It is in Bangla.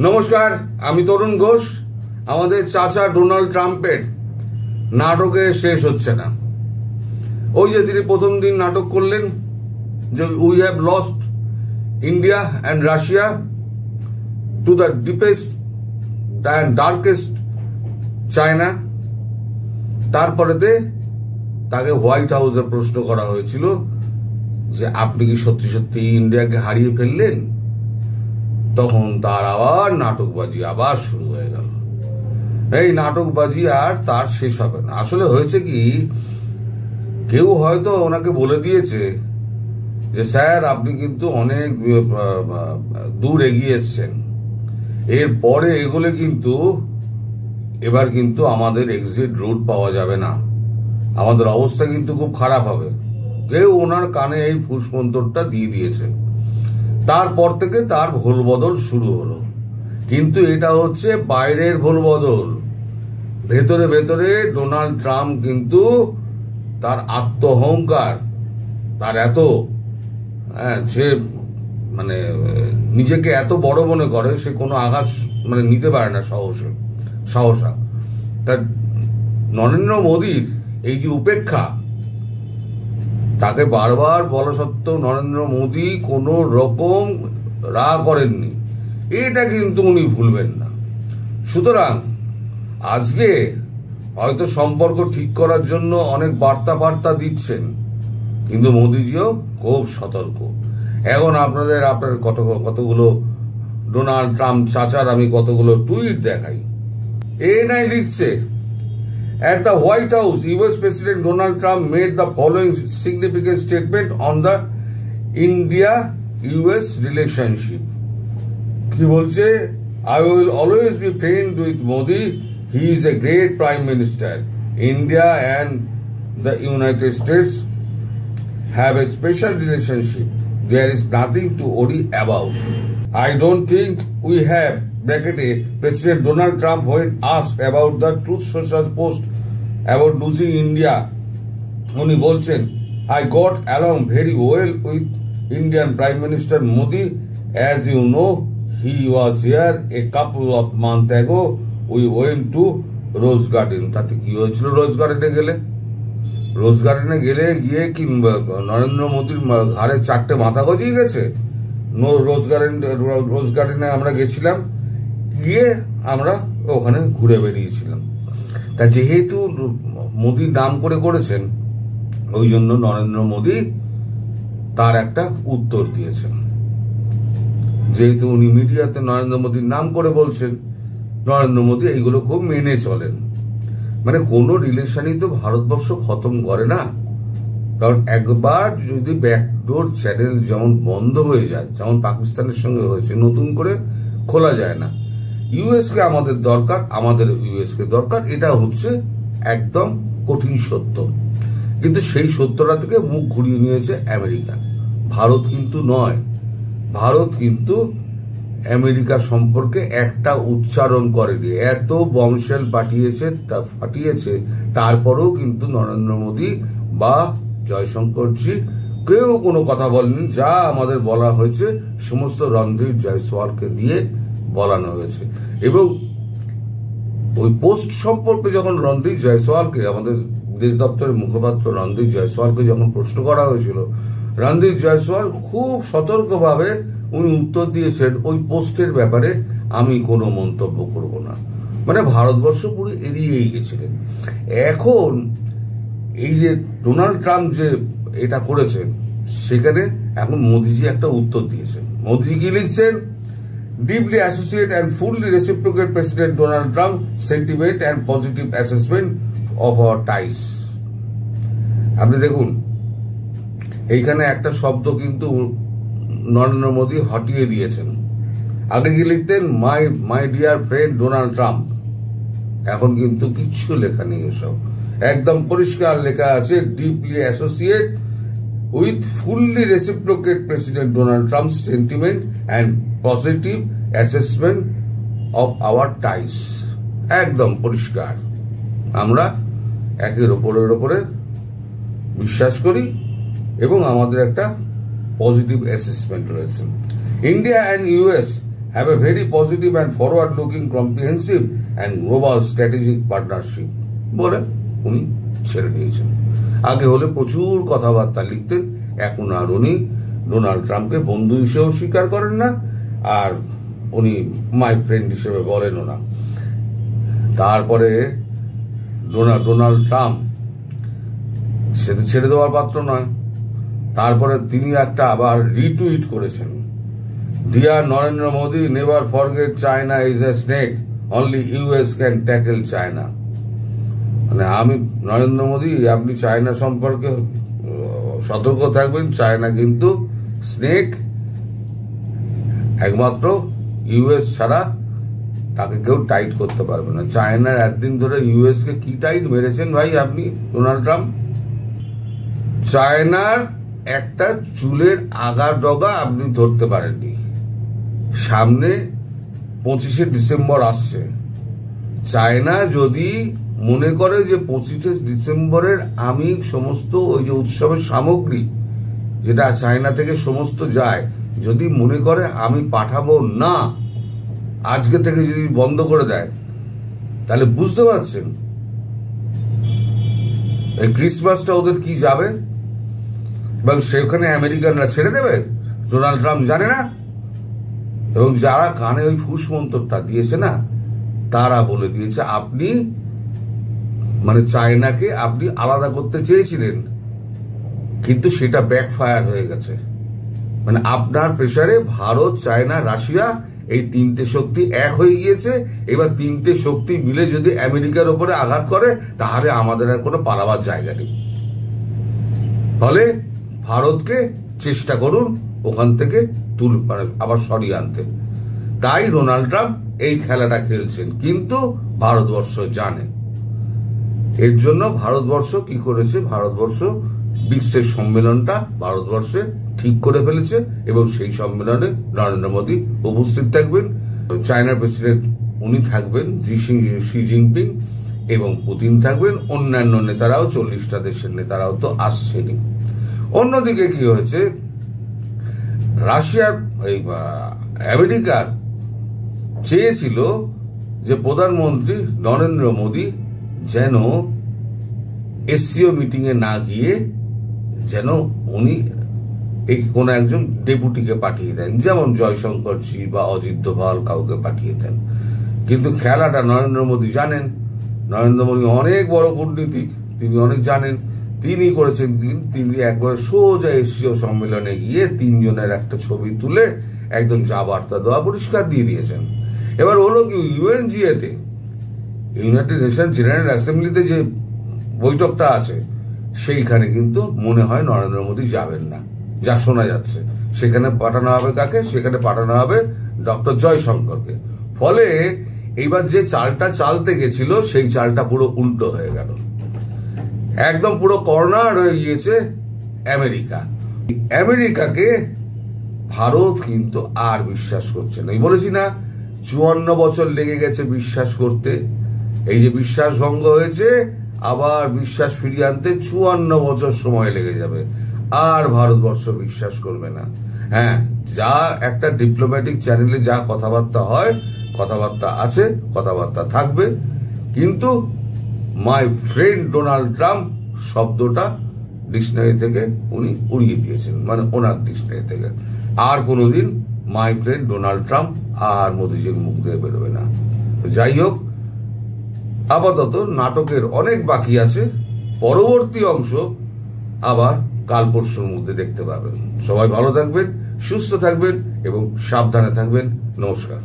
নমস্কার, আমি তরুণ ঘোষ। আমাদের চাচা ডোনাল্ড ট্রাম্পের নাটকে শেষ হচ্ছে না। ওই যে তিনি প্রথম দিন নাটক করলেন যে we have lost India and Russia to the deepest and darkest China. তারপরেতে তাকে হোয়াইট হাউসে প্রশ্ন করা হয়েছিল যে আপনি কি সত্যি সত্যি ইন্ডিয়াকে হারিয়ে ফেললেন? তখন তার আবার নাটকবাজি আবার শুরু হয়ে গেল। এই নাটকবাজি আর তার শেষ হবে না। আসলে হয়েছে কি, কেউ হয়তো ওনাকে বলে দিয়েছে যে স্যার আপনি কিন্তু অনেক দূর এগিয়ে এসছেন, এরপরে এগোলে কিন্তু এবার কিন্তু আমাদের এক্সিট রুট পাওয়া যাবে না, আমাদের অবস্থা কিন্তু খুব খারাপ হবে। কেউ ওনার কানে এই ফুসমন্তরটা দিয়ে দিয়েছে। তারপর থেকে তার ভুল বদল শুরু হলো। কিন্তু এটা হচ্ছে বাইরের ভুল বদল। ভেতরে ভেতরে ডোনাল্ড ট্রাম্প কিন্তু তার আত্মহংকার, তার এত সে মানে নিজেকে এত বড় মনে করে, সে কোনো আঘাত নিতে পারে না সাহসা। তার নরেন্দ্র মোদীর এই যে উপেক্ষা, তাকে বারবার বলা সত্ত্বেও নরেন্দ্র মোদী কোনো রকম রাগ করেননি। এটা কিন্তু উনি ভুলবেন না। সুতরাং আজকে হয়তো সম্পর্ক ঠিক করার জন্য অনেক বার্তা দিচ্ছেন, কিন্তু মোদীজিও খুব সতর্ক। এখন আপনার কতগুলো ডোনাল্ড ট্রাম্প চাচার আমি কতগুলো টুইট দেখাই। নাই লিখছে, at the White House, US President Donald Trump made the following significant statement on the India-US relationship. He বলছে, I will always be friends with Modi. He is a great Prime Minister. India and the United States have a special relationship. There is nothing to worry about. I don't think we have President Donald Trump when asked about the Truth Social post about losing India. উনি বলছেন, I got along very well with Indian Prime Minister Modi. As you know, he was here a couple of months ago. We went to Rose Garden. তাতে কি হয়েছিল? রোজ গার্ডেনে গিয়ে কি নরেন্দ্র মোদীর ঘাড়ে 4টে মাথা গজিয়ে গেছে? রোজ গার্ডেনে আমরা গেছিলাম, গিয়ে আমরা ওখানে ঘুরে বেরিয়েছিলাম। তা যেহেতু মোদীর নাম করেছেন, ওই জন্য নরেন্দ্র মোদী তার একটা উত্তর দিয়েছেন। যেহেতু উনি মিডিয়াতে নরেন্দ্র মোদীর নাম করে বলছেন, নরেন্দ্র মোদী এইগুলো খুব মেনে চলেন। কোনো রিলেশনই তো ভারতবর্ষ খতম করে না। কারণ একবার যদি ব্যাকডোর চ্যানেল যেমন বন্ধ হয়ে যায়, যেমন পাকিস্তানের সঙ্গে হয়েছে, নতুন করে খোলা যায় না। ইউএসকে আমাদের দরকার, আমাদের ইউএসকে দরকার, এটা হচ্ছে একদম কঠিন সত্য। কিন্তু সেই সত্যটা থেকে মুখ ঘুরিয়ে নিয়েছে আমেরিকা। ভারত কিন্তু নয়। ভারত কিন্তু আমেরিকা সম্পর্কে একটা উচ্চারণ করেনি। এত বমশেল ফাটিয়েছে, তারপরেও কিন্তু নরেন্দ্র মোদী বা জয়শঙ্করজি কেউ কোনো কথা বলেনি। যা আমাদের বলা হয়েছে সমস্ত রণধীর জয়সওয়ালকে দিয়ে বলানো হয়েছে। এবং ওই পোস্ট সম্পর্কে যখন রণধীর জয়সওয়ালকে, আমাদের বিদেশ দপ্তরের মুখপাত্র রণধীর জয়সওয়ালকে যখন প্রশ্ন করা হয়েছিল, রণধীর জয়সওয়াল খুব সতর্কভাবে উনি উত্তর দিয়েছেন, ওই পোস্টের ব্যাপারে আমি কোনো মন্তব্য করব না। ভারতবর্ষ পুরো এড়িয়েই গেছিলেন। এখন এই যে ডোনাল্ড ট্রাম্প যে এটা করেছেন, সেখানে এখন মোদিজি একটা উত্তর দিয়েছেন। মোদিজি কি লিখছেন? Deeply associate and fully reciprocate President Donald Trump's sentiment and positive assessment of our ties. আপনি দেখুন, এইখানে একটা শব্দ কিন্তু নরেন্দ্র মোদী হটিয়ে দিয়েছেন। আগে কি লিখতেন? My dear friend Donald Trump. এখন কিন্তু কিচ্ছু লেখা নেই, এসব একদম পরিষ্কার লেখা আছে, deeply associate with fully reciprocate President Donald Trump's sentiment and positive assessment of our ties. একদম পরিষ্কার। আমরা একের ওপরে বিশ্বাস করি এবং আমাদের একটা পজিটিভ অ্যাসেসমেন্ট রয়েছে। India and US have a very positive and forward looking comprehensive and global strategic partnership বলে উনি ছেড়ে দিয়েছেন। আগে হলে প্রচুর কথাবার্তা লিখতেন, এখন আর উনি ডোনাল্ড ট্রাম্পকে বন্ধু হিসেবেও স্বীকার করেন না, আর উনি মাই ফ্রেন্ড হিসেবে বলেনও না। তারপরে ডোনাল্ড ট্রাম্প সে তো ছেড়ে দেওয়ার পাত্র নয়। তারপরে তিনি একটা আবার রিটুইট করেছেন, dear Narendra Modi, never forget China is a snake, only US can tackle China. মানে আমি নরেন্দ্র মোদী, আপনি চায়না সম্পর্কে সতর্ক থাকবেন, চায়না কিন্তু স্নেক, একমাত্র ইউএস ছাড়া তাকে কেউ টাইট করতে পারবে না। চায়নার একদিন ধরে ইউএস কে কি টাইট মেরেছেন ভাই আপনি ডোনাল্ড ট্রাম্প? চায়নার একটা চুলের আগার ডগা আপনি ধরতে পারেননি। সামনে 25শে ডিসেম্বর আসছে, চায়না যদি মনে করে যে 25শে ডিসেম্বরের আমি সমস্ত ওই যে উৎসবের সামগ্রী যেটা চায়না থেকে সমস্ত যায়, যদি মনে করে আমি পাঠাবো না, আজকে থেকে যদি বন্ধ করে দেয়, তাহলে বুঝতে পারছেন এই ক্রিসমাসটা ওদের কি যাবে, এবং সেখানে আমেরিকানরা ছেড়ে দেবে। ডোনাল্ড ট্রাম্প জানে না, এবং যারা কানে ওই ফুস মন্তরটা দিয়েছে না, তারা বলে দিয়েছে আপনি মানে চায়নাকে আপনি আলাদা করতে চেয়েছিলেন, কিন্তু সেটা ব্যাকফায়ার হয়ে গেছে। মানে আপনার প্রেসারে ভারত, চায়না, রাশিয়া এই তিনটে শক্তি এক হয়ে গিয়েছে। এবার তিনটে শক্তি মিলে যদি আমেরিকার উপরে আঘাত করে, তাহলে আমাদের আর কোনো পালাবার জায়গা নেই। ফলে ভারতকে চেষ্টা করুন ওখান থেকে আবার সরিয়ে আনতে। তাই ডোনাল্ড ট্রাম্প এই খেলাটা খেলছেন, কিন্তু ভারতবর্ষ জানে। এর জন্য ভারতবর্ষ কি করেছে, ভারতবর্ষ বিশ্বের সম্মেলনটা ভারতবর্ষে ঠিক করে ফেলেছে, এবং সেই সম্মেলনে নরেন্দ্র মোদী উপস্থিত থাকবেন, চায়নার প্রেসিডেন্ট উনি থাকবেন, শি জিনপিং এবং পুতিন থাকবেন, অন্যান্য নেতারাও 40টা দেশের নেতারাও তো আসছেনই। অন্যদিকে কি হয়েছে, রাশিয়ার আমেরিকার চেয়েছিল যে প্রধানমন্ত্রী নরেন্দ্র মোদী যেন এসসিও মিটিং এ না গিয়ে যেন উনি এই কোন একজন ডেপুটিকে পাঠিয়ে দেন, যেমন জয়শঙ্করজি বা অজিত দোভাল কাউকে পাঠিয়ে দেন। কিন্তু খেলাটা নরেন্দ্র মোদী জানেন, নরেন্দ্র মোদী অনেক বড় কূটনীতিক, তিনি অনেক জানেন। তিনি করেছেন, তিনি একবার সোজা এশীয় সম্মেলনে গিয়ে তিনজনের একটা ছবি তুলে একদম যা বার্তা দেওয়া পরিষ্কার দিয়ে দিয়েছেন। এবার হলো কি, ইউএনজিএতে, ইউনাইটেড নেশন জেনারেল অ্যাসেম্বলিতে যে বৈঠকটা আছে, সেইখানে কিন্তু মনে হয় নরেন্দ্র মোদী যাবেন না, যা শোনা যাচ্ছে। সেখানে পাঠানো হবে কাকে? সেখানে পাঠানো হবে ডক্টর জয়শঙ্করকে। ফলে এইবার যে চালটা চালতে গেছিল, সেই চালটা পুরো উল্টো হয়ে গেল, একদম পুরো কর্নার হয়ে গিয়েছে আমেরিকা। আমেরিকাকে ভারত কিন্তু আর বিশ্বাস করছে না। বলেছি না, 54 বছর লেগে গেছে বিশ্বাস করতে। এই যে বিশ্বাস ভঙ্গ হয়েছে, আবার বিশ্বাস ফিরিয়ে আনতে 54 বছর সময় লেগে যাবে, আর ভারতবর্ষ বিশ্বাস করবে না। হ্যাঁ, যা একটা ডিপ্লোম্যাটিক চ্যানেলে যা কথাবার্তা হয়, কথাবার্তা আছে, কথাবার্তা থাকবে, কিন্তু মাই ফ্রেন্ড ডোনাল্ড ট্রাম্প শব্দটা ডিকশনারি থেকে উনি উড়িয়ে দিয়েছেন, মানে ওনার ডিকশনারি থেকে। আর কোনোদিন মাই ফ্রেন্ড ডোনাল্ড ট্রাম্প আর মোদীজির মুখ দিয়ে বেরোবে না। যাই হোক, আপাতত নাটকের অনেক বাকি আছে, পরবর্তী অংশ আবার কাল পরশুর মধ্যে দেখতে পাবেন। সবাই ভালো থাকবেন, সুস্থ থাকবেন এবং সাবধানে থাকবেন। নমস্কার।